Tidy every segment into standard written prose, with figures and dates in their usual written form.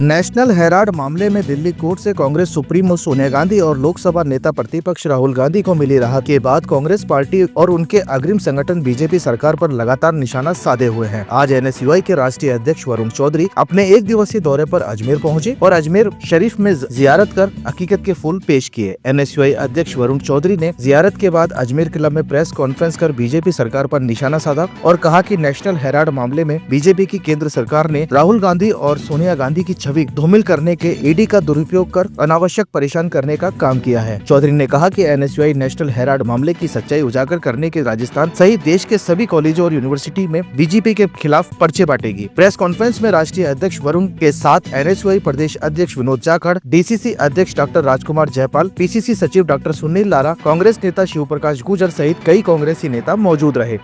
National Herald मामले में Delhi court से कांग्रेस सुप्रीमो सोनिया गांधी और लोकसभा नेता प्रतिपक्ष राहुल गांधी को मिली राहत के बाद कांग्रेस पार्टी और उनके अग्रिम संगठन बीजेपी सरकार पर लगातार निशाना साधे हुए हैं। आज एनएसयूआई के राष्ट्रीय अध्यक्ष वरुण चौधरी अपने 1 दिवसीय दौरे पर अजमेर पहुंचे और अजमेर शरीफ में जियारत कर अकीकत के फूल पेश किए। एनएसयूआई अध्यक्ष वरुण चौधरी ने जियारत के बाद अजमेर क्लब में प्रेस कॉन्फ्रेंस कर बीजेपी सरकार पर निशाना साधा और कहा कि नेशनल हेराल्ड मामले में बीजेपी की केंद्र सरकार ने राहुल गांधी और सोनिया गांधी की छवि धूमिल करने के ईडी का दुरुपयोग कर अनावश्यक परेशान करने का काम किया है। चौधरी ने कहा कि एनएसयूआई नेशनल हेराल्ड मामले की सच्चाई उजागर करने के राजस्थान सहित देश के सभी कॉलेजों और यूनिवर्सिटी में बीजेपी के खिलाफ पर्चे बांटेगी। प्रेस कॉन्फ्रेंस में राष्ट्रीय अध्यक्ष वरुण के साथ एनएसयूआई प्रदेश अध्यक्ष विनोद जाखड़, डीसीसी अध्यक्ष डॉक्टर राजकुमार जयपाल, पीसीसी सचिव डॉक्टर सुनील लारा, कांग्रेस नेता शिव प्रकाश गुर्जर सहित कई कांग्रेसी नेता मौजूद रहे।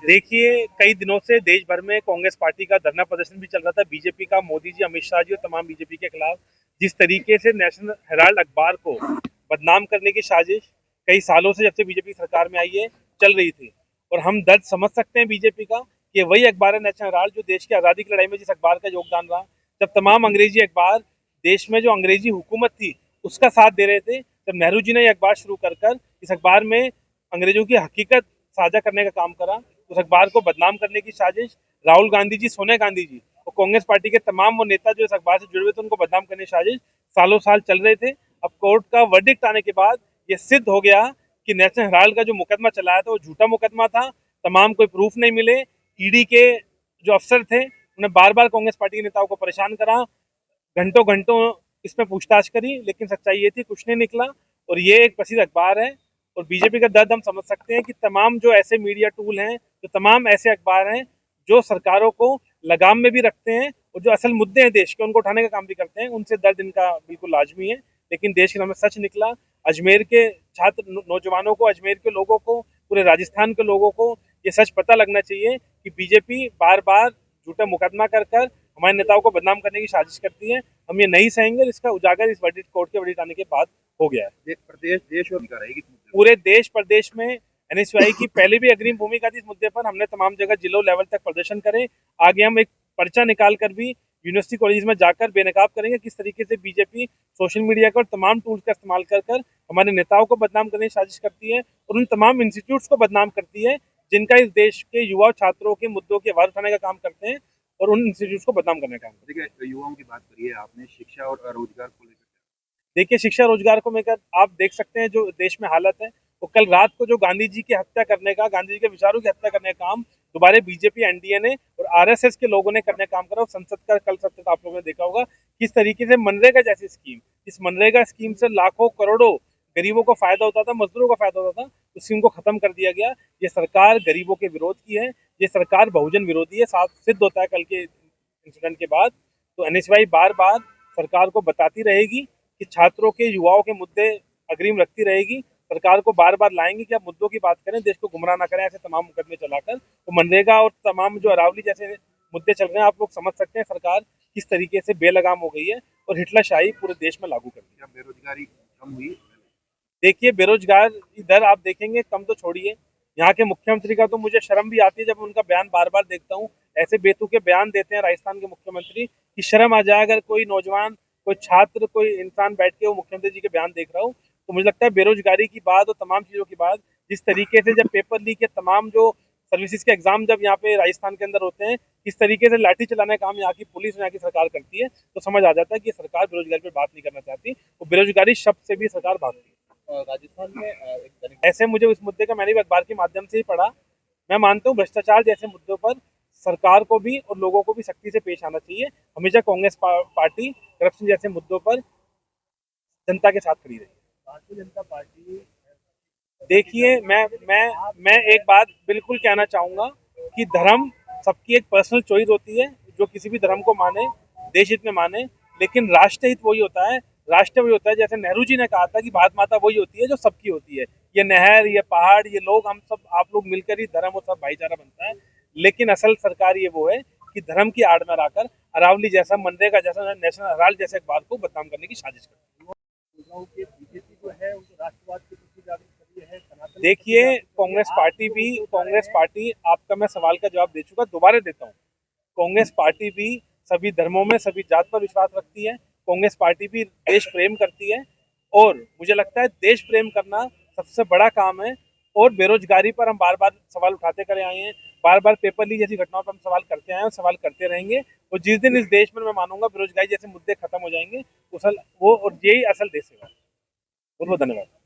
देखिए, कई दिनों से देश भर में कांग्रेस पार्टी का धरना प्रदर्शन भी चल रहा था। बीजेपी का मोदी जी, अमित शाह जी और तमाम बीजेपी के खिलाफ जिस तरीके से नेशनल हेराल्ड अखबार को बदनाम करने की साजिश कई सालों से, जब से बीजेपी सरकार में आई है, चल रही थी। और हम दर्द समझ सकते हैं बीजेपी का कि वही अखबार है नेशनल हेराल्ड जो देश की आज़ादी की लड़ाई में जिस अखबार का योगदान रहा। जब तमाम अंग्रेजी अखबार देश में जो अंग्रेजी हुकूमत थी उसका साथ दे रहे थे, जब नेहरू जी ने यह अखबार शुरू कर इस अखबार में अंग्रेजों की हकीकत साझा करने का काम करा, उस अखबार को बदनाम करने की साजिश राहुल गांधी जी, सोनिया गांधी जी और कांग्रेस पार्टी के तमाम वो नेता जो इस अखबार से जुड़े हुए थे उनको बदनाम करने की साजिश सालों साल चल रहे थे। अब कोर्ट का वर्डिक्ट आने के बाद ये सिद्ध हो गया कि नेशनल हेराल्ड का जो मुकदमा चलाया था वो झूठा मुकदमा था। तमाम कोई प्रूफ नहीं मिले। ईडी के जो अफसर थे उन्हें बार बार कांग्रेस पार्टी के नेताओं को परेशान करा, घंटों घंटों इसमें पूछताछ करी, लेकिन सच्चाई ये थी कुछ नहीं निकला। और ये एक प्रसिद्ध अखबार है और बीजेपी का दर्द हम समझ सकते हैं कि तमाम जो ऐसे मीडिया टूल हैं, जो तमाम ऐसे अखबार हैं जो सरकारों को लगाम में भी रखते हैं और जो असल मुद्दे हैं देश के उनको उठाने का काम भी करते हैं, उनसे दर्द इनका बिल्कुल लाजमी है। लेकिन देश के नाम में सच निकला। अजमेर के छात्र नौजवानों को, अजमेर के लोगों को, पूरे राजस्थान के लोगों को ये सच पता लगना चाहिए कि बीजेपी बार बार झूठा मुकदमा कर हमारे नेताओं को बदनाम करने की साजिश करती है। हम ये नहीं सहेंगे। इसका उजागर इस वर्डिक्ट कोर्ट के वर्डिक्ट आने के बाद हो गया है। प्रदेश देश और रहेगी पूरे देश प्रदेश में एनएसयूआई की पहले भी अग्रिम भूमिका थी इस मुद्दे पर। हमने तमाम जगह जिलों लेवल तक प्रदर्शन करे। आगे हम एक पर्चा निकाल कर भी यूनिवर्सिटी कॉलेज में जाकर बेनकाब करेंगे किस तरीके से बीजेपी सोशल मीडिया का और तमाम टूल्स का इस्तेमाल कर हमारे नेताओं को बदनाम करने की साजिश करती है और उन तमाम इंस्टीट्यूट्स को बदनाम करती है जिनका इस देश के युवा छात्रों के मुद्दों की आवाज उठाने का काम करते हैं और उन इंस्टीट्यूट्स को बदनाम करने का काम करते हैं। देखिए, युवाओं की बात करिए आपने, शिक्षा और रोजगार को लेकर देखिए, शिक्षा रोजगार को लेकर आप देख सकते हैं जो देश में हालत है। वो कल रात को जो गांधी जी की हत्या करने का, गांधी जी के विचारों की हत्या करने का काम दोबारा बीजेपी, एनडीए ने और आरएसएस के लोगों ने करने का काम करा। संसद का कल सत्र आप लोगों ने देखा होगा किस तरीके से मनरेगा जैसी स्कीम, इस मनरेगा स्कीम से लाखों करोड़ों गरीबों को फायदा होता था, मजदूरों को फायदा होता था, उस स्कीम को खत्म कर दिया गया। ये सरकार गरीबों के विरोध की है, ये सरकार बहुजन विरोधी है। साफ सिद्ध होता है कल के इंसिडेंट के बाद। तो एनएसयूआई बार बार सरकार को बताती रहेगी कि छात्रों के, युवाओं के मुद्दे अग्रिम रखती रहेगी। सरकार को बार बार लाएंगे कि आप मुद्दों की बात करें, देश को गुमराह ना करें ऐसे तमाम मुकदमे चलाकर। तो मनरेगा और तमाम जो अरावली जैसे मुद्दे चल रहे हैं, आप लोग समझ सकते हैं सरकार किस तरीके से बेलगाम हो गई है और हिटलरशाही पूरे देश में लागू कर दी है। बेरोजगारी कम हुई। देखिए, बेरोजगारी दर आप देखेंगे कम तो छोड़िए, यहाँ के मुख्यमंत्री का तो मुझे शर्म भी आती है जब उनका बयान बार बार देखता हूँ। ऐसे बेतुके बयान देते हैं राजस्थान के मुख्यमंत्री कि शर्म आ जाए अगर कोई नौजवान, कोई छात्र, कोई इंसान बैठ के वो मुख्यमंत्री जी के बयान देख रहा हूँ। तो मुझे लगता है बेरोजगारी की बात और तमाम चीज़ों की बात, जिस तरीके से जब पेपर लीक के तमाम जो सर्विसेज के एग्जाम जब यहाँ पे राजस्थान के अंदर होते हैं, किस तरीके से लाठी चलाने का काम यहाँ की पुलिस और यहाँ की सरकार करती है, तो समझ आ जाता है कि सरकार बेरोजगारी पर बात नहीं करना चाहती। वो बेरोजगारी शब्द से भी सरकार भागती है। राजस्थान में ऐसे मुझे इस मुद्दे का मैंने भी अखबार के माध्यम से ही पढ़ा। मैं मानता हूँ भ्रष्टाचार जैसे मुद्दों पर सरकार को भी और लोगों को भी सख्ती से पेश आना चाहिए। हमेशा कांग्रेस पार्टी करप्शन जैसे मुद्दों पर जनता के साथ खड़ी रही। भारतीय जनता पार्टी, देखिए, मैं एक बात बिल्कुल कहना चाहूंगा कि धर्म सबकी एक पर्सनल चॉइस होती है, जो किसी भी धर्म को माने, देश हित में माने, लेकिन राष्ट्र हित वही होता है, राष्ट्र वही होता है। जैसे नेहरू जी ने कहा था कि भारत माता वही होती है जो सबकी होती है। ये नहर, ये पहाड़, ये लोग, हम सब, आप लोग मिलकर ही धर्म और सब भाईचारा बनता है। लेकिन असल सरकार ये वो है कि धर्म की आड़ में आकर अरावली जैसा, मनरेगा जैसा, नेशनल हेराल्ड जैसे अखबार को बदनाम करने की साजिश करती है। बीजेपी जो है उनको राष्ट्रवाद के प्रति जागरूक कर रही है। देखिए, कांग्रेस पार्टी, आपका मैं सवाल का जवाब दे चुका, दोबारा देता हूँ। कांग्रेस पार्टी भी सभी धर्मों में, सभी जात पर विश्वास रखती है। कांग्रेस पार्टी भी देश प्रेम करती है और मुझे लगता है देश प्रेम करना सबसे बड़ा काम है। और बेरोजगारी पर हम बार बार सवाल उठाते करे आए हैं, बार बार पेपर लीक जैसी घटनाओं पर हम सवाल करते आए हैं और सवाल करते रहेंगे। और जिस दिन इस देश में मैं मानूंगा बेरोजगारी जैसे मुद्दे खत्म हो जाएंगे, वो और यही असल देश सेवा है। बहुत बहुत धन्यवाद।